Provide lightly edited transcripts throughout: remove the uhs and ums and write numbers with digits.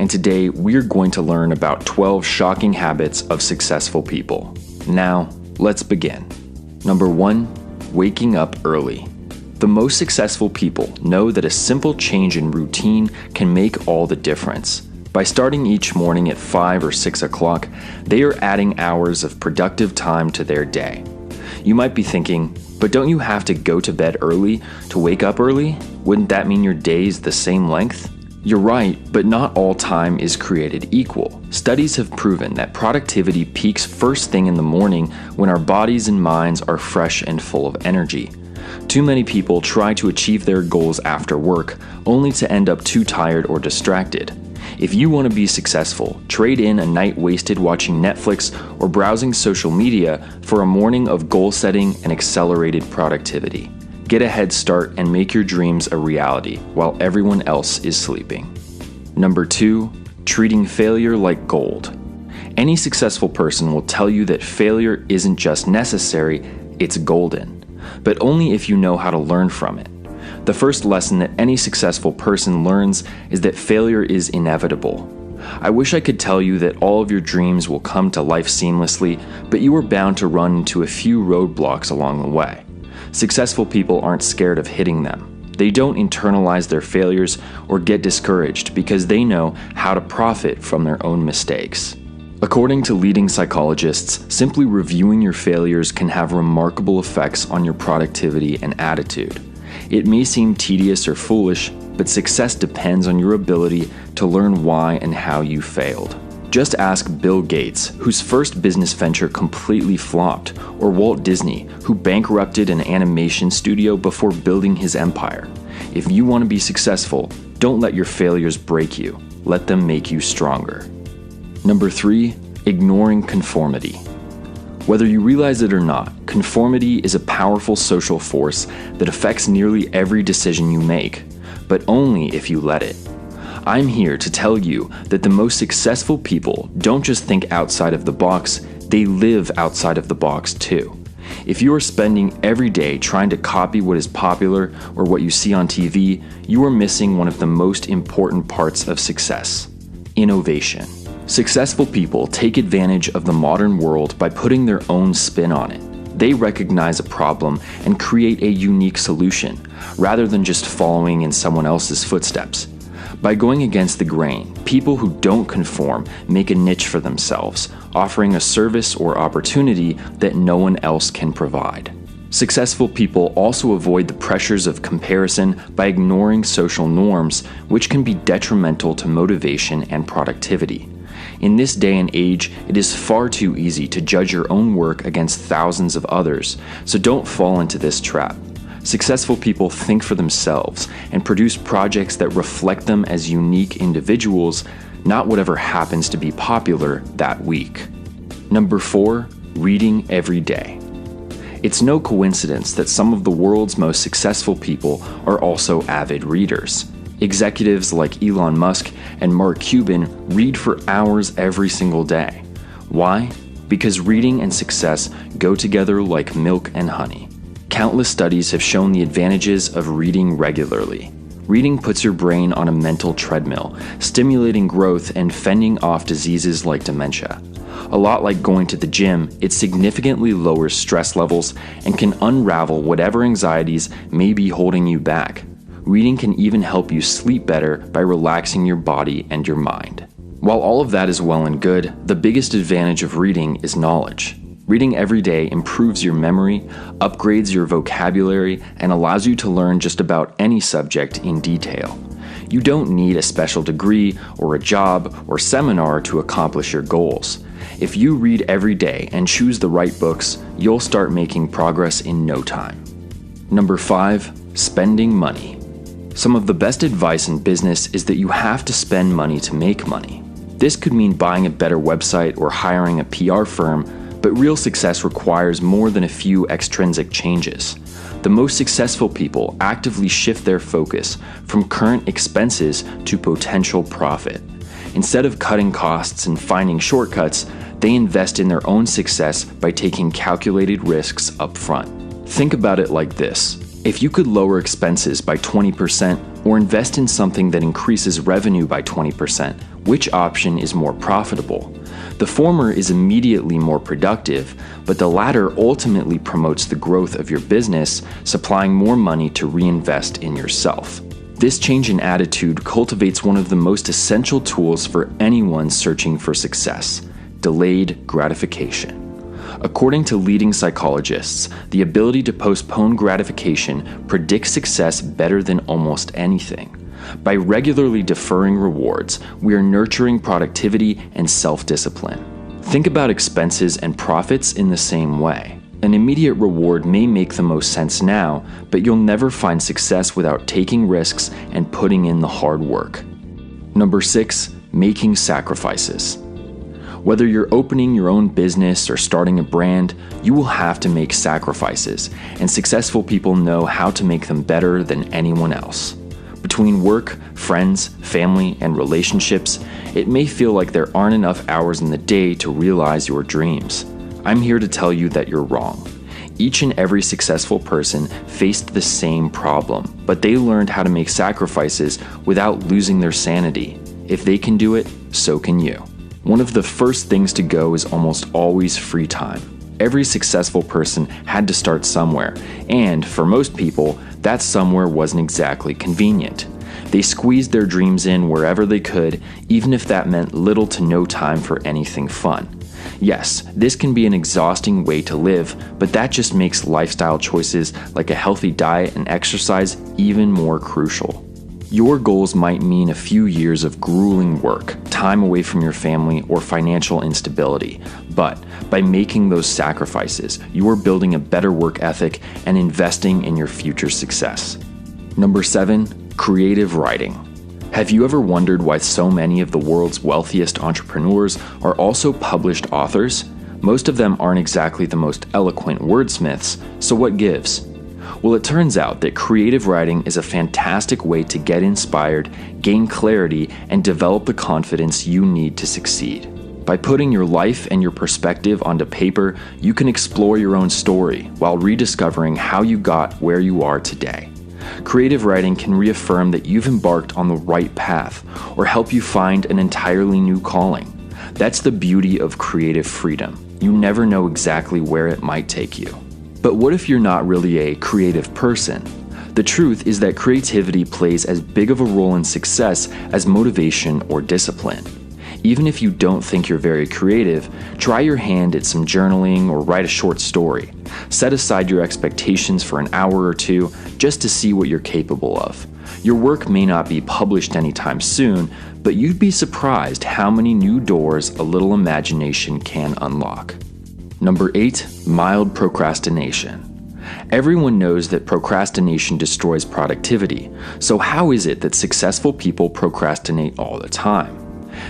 and today we're going to learn about 12 shocking habits of successful people. Now, let's begin. Number 1, waking up early. The most successful people know that a simple change in routine can make all the difference. By starting each morning at 5 or 6 o'clock, they are adding hours of productive time to their day. You might be thinking, but don't you have to go to bed early to wake up early? Wouldn't that mean your day's the same length? You're right, but not all time is created equal. Studies have proven that productivity peaks first thing in the morning when our bodies and minds are fresh and full of energy. Too many people try to achieve their goals after work, only to end up too tired or distracted. If you want to be successful, trade in a night wasted watching Netflix or browsing social media for a morning of goal setting and accelerated productivity. Get a head start and make your dreams a reality while everyone else is sleeping. Number 2, treating failure like gold. Any successful person will tell you that failure isn't just necessary, it's golden, but only if you know how to learn from it. The first lesson that any successful person learns is that failure is inevitable. I wish I could tell you that all of your dreams will come to life seamlessly, but you are bound to run into a few roadblocks along the way. Successful people aren't scared of hitting them. They don't internalize their failures or get discouraged because they know how to profit from their own mistakes. According to leading psychologists, simply reviewing your failures can have remarkable effects on your productivity and attitude. It may seem tedious or foolish, but success depends on your ability to learn why and how you failed. Just ask Bill Gates, whose first business venture completely flopped, or Walt Disney, who bankrupted an animation studio before building his empire. If you want to be successful, don't let your failures break you. Let them make you stronger. Number 3, ignoring conformity. Whether you realize it or not, conformity is a powerful social force that affects nearly every decision you make, but only if you let it. I'm here to tell you that the most successful people don't just think outside of the box, they live outside of the box too. If you are spending every day trying to copy what is popular or what you see on TV, you are missing one of the most important parts of success: innovation. Successful people take advantage of the modern world by putting their own spin on it. They recognize a problem and create a unique solution, rather than just following in someone else's footsteps. By going against the grain, people who don't conform make a niche for themselves, offering a service or opportunity that no one else can provide. Successful people also avoid the pressures of comparison by ignoring social norms, which can be detrimental to motivation and productivity. In this day and age, it is far too easy to judge your own work against thousands of others, so don't fall into this trap. Successful people think for themselves and produce projects that reflect them as unique individuals, not whatever happens to be popular that week. Number 4, reading every day. It's no coincidence that some of the world's most successful people are also avid readers. Executives like Elon Musk and Mark Cuban read for hours every single day. Why? Because reading and success go together like milk and honey. Countless studies have shown the advantages of reading regularly. Reading puts your brain on a mental treadmill, stimulating growth and fending off diseases like dementia. A lot like going to the gym, it significantly lowers stress levels and can unravel whatever anxieties may be holding you back. Reading can even help you sleep better by relaxing your body and your mind. While all of that is well and good, the biggest advantage of reading is knowledge. Reading every day improves your memory, upgrades your vocabulary, and allows you to learn just about any subject in detail. You don't need a special degree or a job or seminar to accomplish your goals. If you read every day and choose the right books, you'll start making progress in no time. Number 5, spending money. Some of the best advice in business is that you have to spend money to make money. This could mean buying a better website or hiring a PR firm, but real success requires more than a few extrinsic changes. The most successful people actively shift their focus from current expenses to potential profit. Instead of cutting costs and finding shortcuts, they invest in their own success by taking calculated risks up front. Think about it like this. If you could lower expenses by 20% or invest in something that increases revenue by 20%, Which option is more profitable? The former is immediately more productive, but the latter ultimately promotes the growth of your business, supplying more money to reinvest in yourself. This change in attitude cultivates one of the most essential tools for anyone searching for success: delayed gratification. According to leading psychologists, the ability to postpone gratification predicts success better than almost anything. By regularly deferring rewards, we are nurturing productivity and self-discipline. Think about expenses and profits in the same way. An immediate reward may make the most sense now, but you'll never find success without taking risks and putting in the hard work. Number 6, making sacrifices. Whether you're opening your own business or starting a brand, you will have to make sacrifices, and successful people know how to make them better than anyone else. Between work, friends, family, and relationships, it may feel like there aren't enough hours in the day to realize your dreams. I'm here to tell you that you're wrong. Each and every successful person faced the same problem, but they learned how to make sacrifices without losing their sanity. If they can do it, so can you. One of the first things to go is almost always free time. Every successful person had to start somewhere, and for most people, that somewhere wasn't exactly convenient. They squeezed their dreams in wherever they could, even if that meant little to no time for anything fun. Yes, this can be an exhausting way to live, but that just makes lifestyle choices like a healthy diet and exercise even more crucial. Your goals might mean a few years of grueling work, time away from your family, or financial instability. But by making those sacrifices, you are building a better work ethic and investing in your future success. Number 7, creative writing. Have you ever wondered why so many of the world's wealthiest entrepreneurs are also published authors? Most of them aren't exactly the most eloquent wordsmiths, so what gives? Well, it turns out that creative writing is a fantastic way to get inspired, gain clarity, and develop the confidence you need to succeed. By putting your life and your perspective onto paper, you can explore your own story while rediscovering how you got where you are today. Creative writing can reaffirm that you've embarked on the right path or help you find an entirely new calling. That's the beauty of creative freedom. You never know exactly where it might take you. But what if you're not really a creative person? The truth is that creativity plays as big of a role in success as motivation or discipline. Even if you don't think you're very creative, try your hand at some journaling or write a short story. Set aside your expectations for an hour or two just to see what you're capable of. Your work may not be published anytime soon, but you'd be surprised how many new doors a little imagination can unlock. Number 8, mild procrastination. Everyone knows that procrastination destroys productivity, so how is it that successful people procrastinate all the time?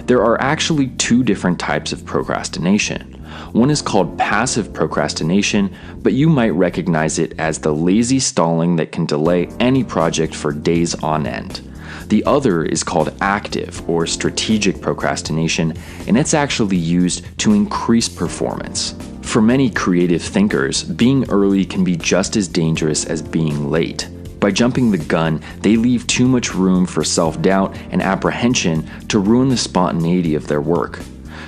There are actually 2 different types of procrastination. One is called passive procrastination, but you might recognize it as the lazy stalling that can delay any project for days on end. The other is called active or strategic procrastination, and it's actually used to increase performance. For many creative thinkers, being early can be just as dangerous as being late. By jumping the gun, they leave too much room for self-doubt and apprehension to ruin the spontaneity of their work.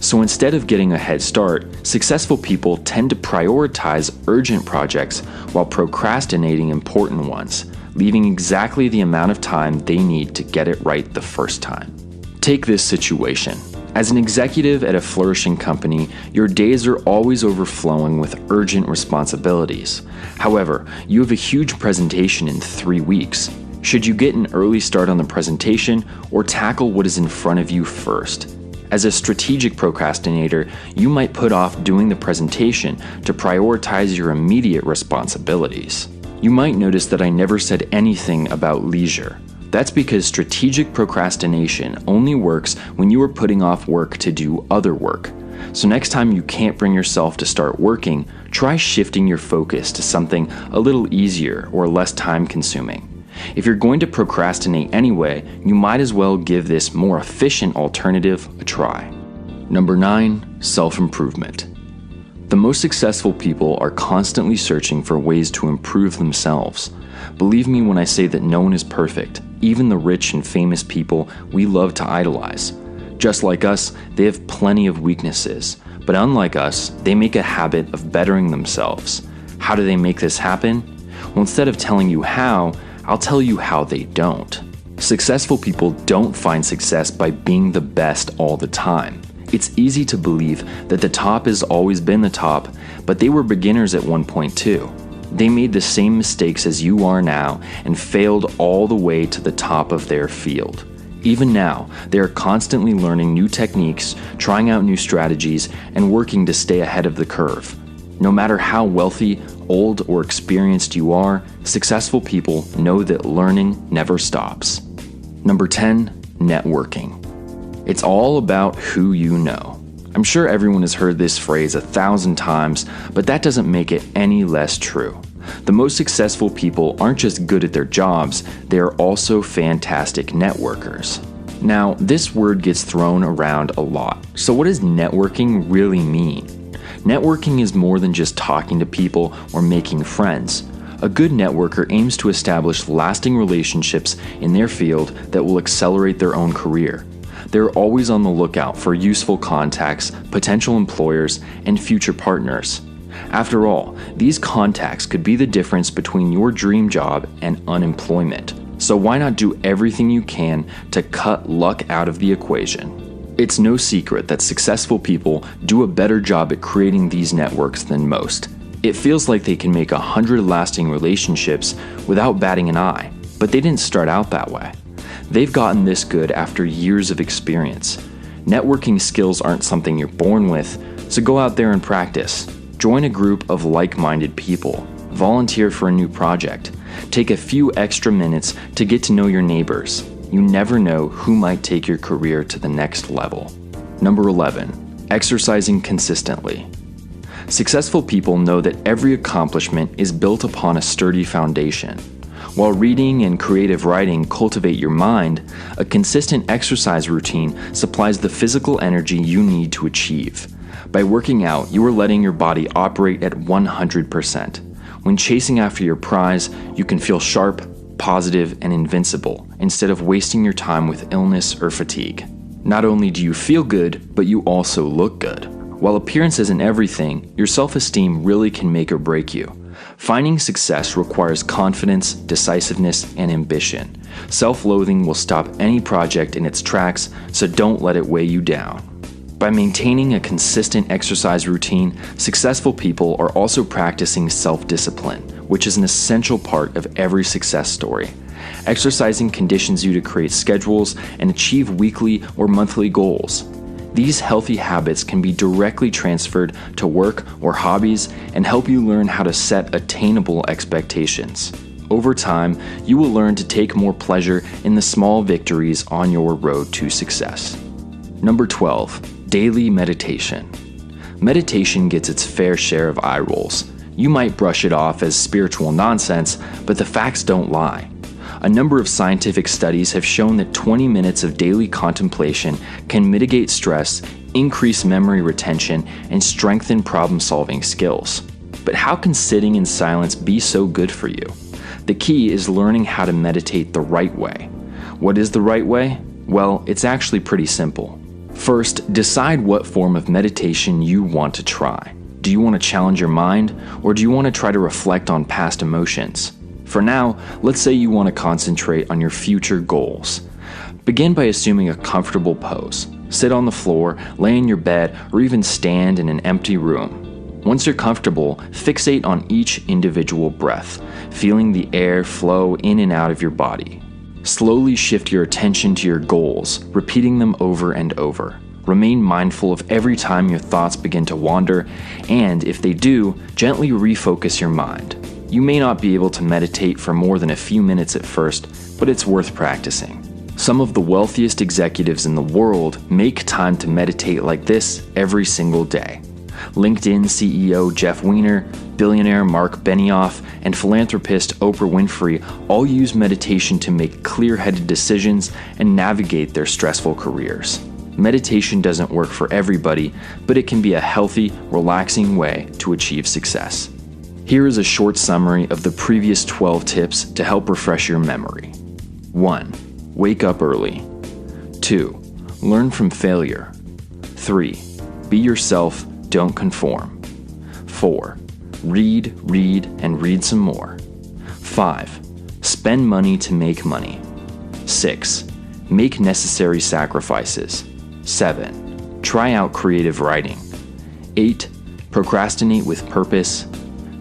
So instead of getting a head start, successful people tend to prioritize urgent projects while procrastinating important ones, leaving exactly the amount of time they need to get it right the first time. Take this situation. As an executive at a flourishing company, your days are always overflowing with urgent responsibilities. However, you have a huge presentation in 3 weeks. Should you get an early start on the presentation or tackle what is in front of you first? As a strategic procrastinator, you might put off doing the presentation to prioritize your immediate responsibilities. You might notice that I never said anything about leisure. That's because strategic procrastination only works when you are putting off work to do other work. So next time you can't bring yourself to start working, try shifting your focus to something a little easier or less time-consuming. If you're going to procrastinate anyway, you might as well give this more efficient alternative a try. Number 9, self-improvement. The most successful people are constantly searching for ways to improve themselves. Believe me when I say that no one is perfect, even the rich and famous people we love to idolize. Just like us, they have plenty of weaknesses, but unlike us, they make a habit of bettering themselves. How do they make this happen? Well, instead of telling you how, I'll tell you how they don't. Successful people don't find success by being the best all the time. It's easy to believe that the top has always been the top, but they were beginners at one point too. They made the same mistakes as you are now and failed all the way to the top of their field. Even now, they are constantly learning new techniques, trying out new strategies, and working to stay ahead of the curve. No matter how wealthy, old, or experienced you are, successful people know that learning never stops. Number 10, networking. It's all about who you know. I'm sure everyone has heard this phrase 1,000 times, but that doesn't make it any less true. The most successful people aren't just good at their jobs, they are also fantastic networkers. Now, this word gets thrown around a lot. So what does networking really mean? Networking is more than just talking to people or making friends. A good networker aims to establish lasting relationships in their field that will accelerate their own career. They're always on the lookout for useful contacts, potential employers, and future partners. After all, these contacts could be the difference between your dream job and unemployment. So why not do everything you can to cut luck out of the equation? It's no secret that successful people do a better job at creating these networks than most. It feels like they can make 100 lasting relationships without batting an eye, but they didn't start out that way. They've gotten this good after years of experience. Networking skills aren't something you're born with, so go out there and practice. Join a group of like-minded people. Volunteer for a new project. Take a few extra minutes to get to know your neighbors. You never know who might take your career to the next level. Number 11, exercising consistently. Successful people know that every accomplishment is built upon a sturdy foundation. While reading and creative writing cultivate your mind, a consistent exercise routine supplies the physical energy you need to achieve. By working out, you are letting your body operate at 100%. When chasing after your prize, you can feel sharp, positive, and invincible, instead of wasting your time with illness or fatigue. Not only do you feel good, but you also look good. While appearance isn't everything, your self-esteem really can make or break you. Finding success requires confidence, decisiveness, and ambition. Self-loathing will stop any project in its tracks, so don't let it weigh you down. By maintaining a consistent exercise routine, successful people are also practicing self-discipline, which is an essential part of every success story. Exercising conditions you to create schedules and achieve weekly or monthly goals. These healthy habits can be directly transferred to work or hobbies and help you learn how to set attainable expectations. Over time, you will learn to take more pleasure in the small victories on your road to success. Number 12, daily meditation. Meditation gets its fair share of eye rolls. You might brush it off as spiritual nonsense, but the facts don't lie. A number of scientific studies have shown that 20 minutes of daily contemplation can mitigate stress, increase memory retention, and strengthen problem-solving skills. But how can sitting in silence be so good for you? The key is learning how to meditate the right way. What is the right way? Well, it's actually pretty simple. First, decide what form of meditation you want to try. Do you want to challenge your mind, or do you want to try to reflect on past emotions? For now, let's say you want to concentrate on your future goals. Begin by assuming a comfortable pose. Sit on the floor, lay in your bed, or even stand in an empty room. Once you're comfortable, fixate on each individual breath, feeling the air flow in and out of your body. Slowly shift your attention to your goals, repeating them over and over. Remain mindful of every time your thoughts begin to wander, and if they do, gently refocus your mind. You may not be able to meditate for more than a few minutes at first, but it's worth practicing. Some of the wealthiest executives in the world make time to meditate like this every single day. LinkedIn CEO Jeff Weiner, billionaire Mark Benioff, and philanthropist Oprah Winfrey all use meditation to make clear-headed decisions and navigate their stressful careers. Meditation doesn't work for everybody, but it can be a healthy, relaxing way to achieve success. Here is a short summary of the previous 12 tips to help refresh your memory. 1. Wake up early. 2. Learn from failure. 3. Be yourself, don't conform. 4. Read, and read some more. 5. Spend money to make money. 6. Make necessary sacrifices. 7. Try out creative writing. 8. Procrastinate with purpose.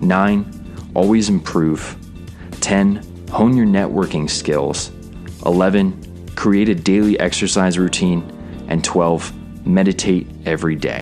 9. Always improve. 10. Hone your networking skills. 11. Create a daily exercise routine. And 12. Meditate every day.